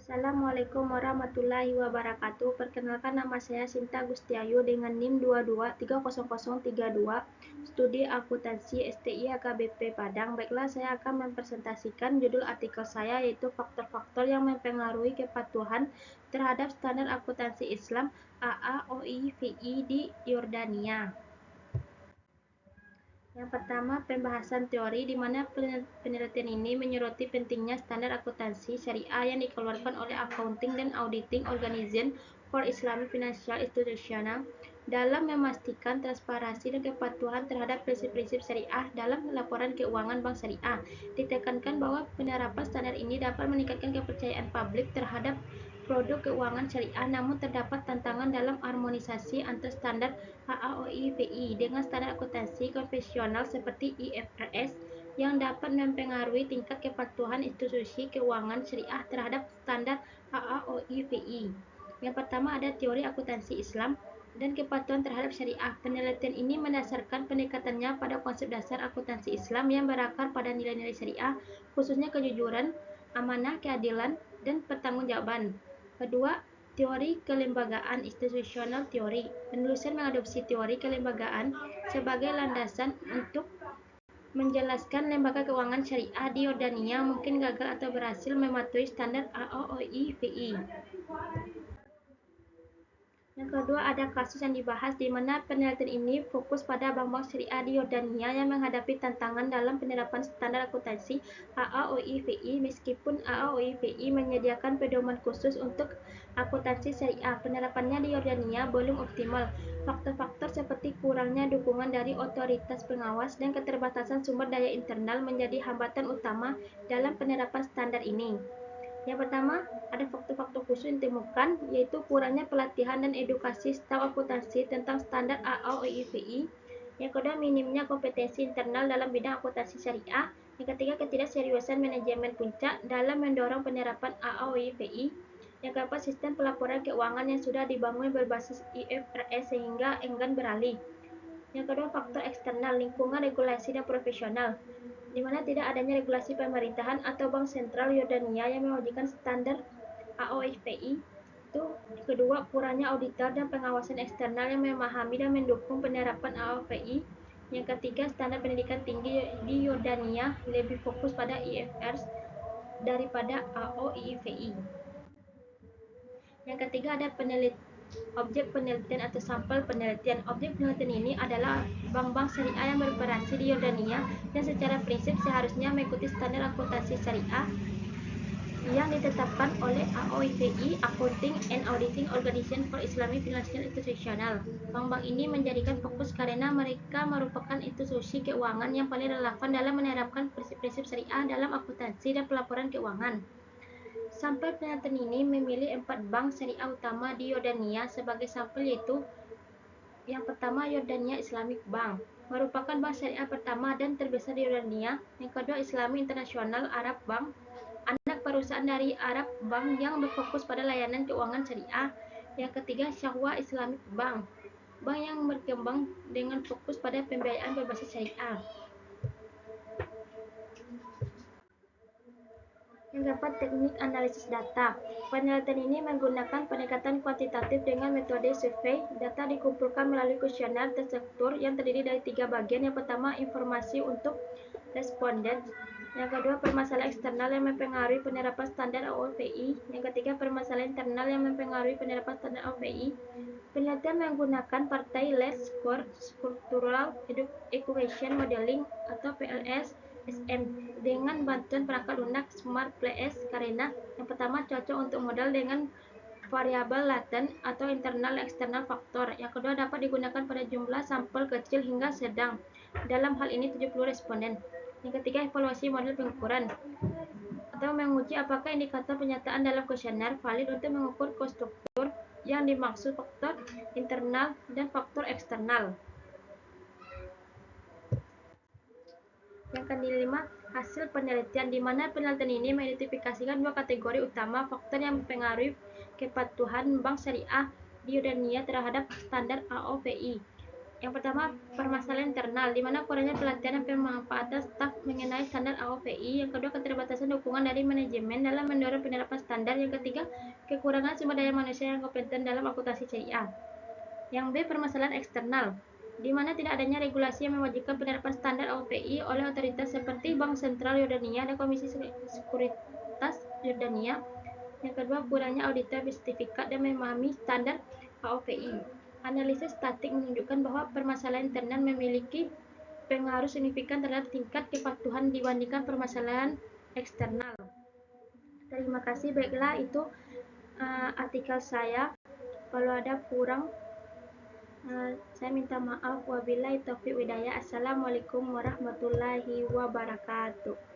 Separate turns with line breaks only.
Assalamualaikum warahmatullahi wabarakatuh. Perkenalkan, nama saya Sinta Gustiayu dengan NIM 22300032, Studi Akuntansi STI AKBP Padang. Baiklah, saya akan mempresentasikan judul artikel saya, yaitu faktor-faktor yang mempengaruhi kepatuhan terhadap standar akuntansi Islam AAOI-VI di Yordania. Yang pertama, pembahasan teori, di mana penelitian ini menyoroti pentingnya standar akuntansi syariah yang dikeluarkan oleh Accounting and Auditing Organization for Islamic Financial Institutions dalam memastikan transparansi dan kepatuhan terhadap prinsip-prinsip syariah dalam laporan keuangan bank syariah. Ditekankan bahwa penerapan standar ini dapat meningkatkan kepercayaan publik terhadap produk keuangan syariah, namun terdapat tantangan dalam harmonisasi antar standar AAOI-VI dengan standar akuntansi konvensional seperti IFRS yang dapat mempengaruhi tingkat kepatuhan institusi keuangan syariah terhadap standar AAOI-VI. Yang pertama, ada teori akuntansi Islam dan kepatuhan terhadap syariah. Penelitian ini mendasarkan pendekatannya pada konsep dasar akuntansi Islam yang berakar pada nilai-nilai syariah, khususnya kejujuran, amanah, keadilan, dan pertanggungjawaban. Kedua, teori kelembagaan institutional teori. Penulisan mengadopsi teori kelembagaan sebagai landasan untuk menjelaskan lembaga keuangan syariah di Yordania mungkin gagal atau berhasil mematuhi standar AAOI-VI. Yang kedua, ada kasus yang dibahas di mana penelitian ini fokus pada bank-bank syariah di Yordania yang menghadapi tantangan dalam penerapan standar akuntansi AAOI-VI. Meskipun AAOI-VI menyediakan pedoman khusus untuk akuntansi syariah, penerapannya di Yordania belum optimal. Faktor-faktor seperti kurangnya dukungan dari otoritas pengawas dan keterbatasan sumber daya internal menjadi hambatan utama dalam penerapan standar ini. Yang pertama, ada faktor-faktor khusus yang ditemukan, yaitu kurangnya pelatihan dan edukasi staf akuntansi tentang standar AAOI-VI. Yang kedua, minimnya kompetensi internal dalam bidang akuntansi syariah. Yang ketiga, ketidakseriusan manajemen puncak dalam mendorong penerapan AAOI-VI. Yang keempat, sistem pelaporan keuangan yang sudah dibangun berbasis IFRS sehingga enggan beralih. Yang kedua, faktor eksternal, lingkungan regulasi dan profesional, di mana tidak adanya regulasi pemerintahan atau bank sentral Yordania yang mewajibkan standar AAOI-VI. Itu kedua, kurangnya auditor dan pengawasan eksternal yang memahami dan mendukung penerapan AAOI-VI. Yang ketiga, standar pendidikan tinggi di Yordania lebih fokus pada IFRS daripada AAOI-VI. Yang ketiga, ada objek penelitian atau sampel penelitian. Objek penelitian ini adalah bank-bank syariah yang beroperasi di Yordania yang secara prinsip seharusnya mengikuti standar akuntansi syariah yang ditetapkan oleh AAOI-VI, Accounting and Auditing Organization for Islamic Financial Institutions. Bank-bank ini menjadikan fokus karena mereka merupakan institusi keuangan yang paling relevan dalam menerapkan prinsip-prinsip syariah dalam akuntansi dan pelaporan keuangan. Sampel penelitian ini memilih 4 bank syariah utama di Yordania sebagai sampel, yaitu yang pertama, Yordania Islamic Bank, merupakan bank syariah pertama dan terbesar di Yordania. Yang kedua, Islami International Arab Bank, anak perusahaan dari Arab Bank yang berfokus pada layanan keuangan syariah. Yang ketiga, Syahwa Islamic Bank, bank yang berkembang dengan fokus pada pembiayaan berbasis syariah. Yang keempat, teknik analisis data. Penelitian ini menggunakan pendekatan kuantitatif dengan metode survei. Data dikumpulkan melalui kuesioner terstruktur yang terdiri dari 3 bagian. Yang pertama, informasi untuk responden. Yang kedua, permasalahan eksternal yang mempengaruhi penerapan standar AAOI-VI. Yang ketiga, permasalahan internal yang mempengaruhi penerapan standar AAOI-VI. Penelitian menggunakan partai-less score structural equation modeling atau PLS SM dengan bantuan perangkat lunak SmartPLS karena yang pertama cocok untuk modal dengan variabel laten atau internal eksternal faktor. Yang kedua, dapat digunakan pada jumlah sampel kecil hingga sedang. Dalam hal ini 70 responden. Yang ketiga, evaluasi model pengukuran atau menguji apakah indikator penyataan dalam kuesioner valid untuk mengukur konstruktur yang dimaksud faktor internal dan faktor eksternal. Yang kelima, hasil penelitian, di mana penelitian ini mengidentifikasikan 2 kategori utama faktor yang mempengaruhi kepatuhan bank syariah di Yordania terhadap standar AAOI-VI. Yang pertama, permasalahan internal, di mana kurangnya pelatihan dan pemanfaatan staf mengenai standar AOPI. Yang kedua, keterbatasan dukungan dari manajemen dalam mendorong penerapan standar. Yang ketiga, kekurangan sumber daya manusia yang kompeten dalam akuntansi syariah. Yang B, permasalahan eksternal, di mana tidak adanya regulasi yang mewajibkan penerapan standar AOPI oleh otoritas seperti Bank Sentral Yordania dan Komisi Sekuritas Yordania. Yang kedua, kurangnya auditor bersertifikat dan memahami standar AOPI. Analisis statik menunjukkan bahwa permasalahan internal memiliki pengaruh signifikan terhadap tingkat kepatuhan dibandingkan permasalahan eksternal. Terima kasih. Baiklah, itu artikel saya. Kalau ada kurang, saya minta maaf. Wabillahi taufiq hidayah. Assalamualaikum warahmatullahi wabarakatuh.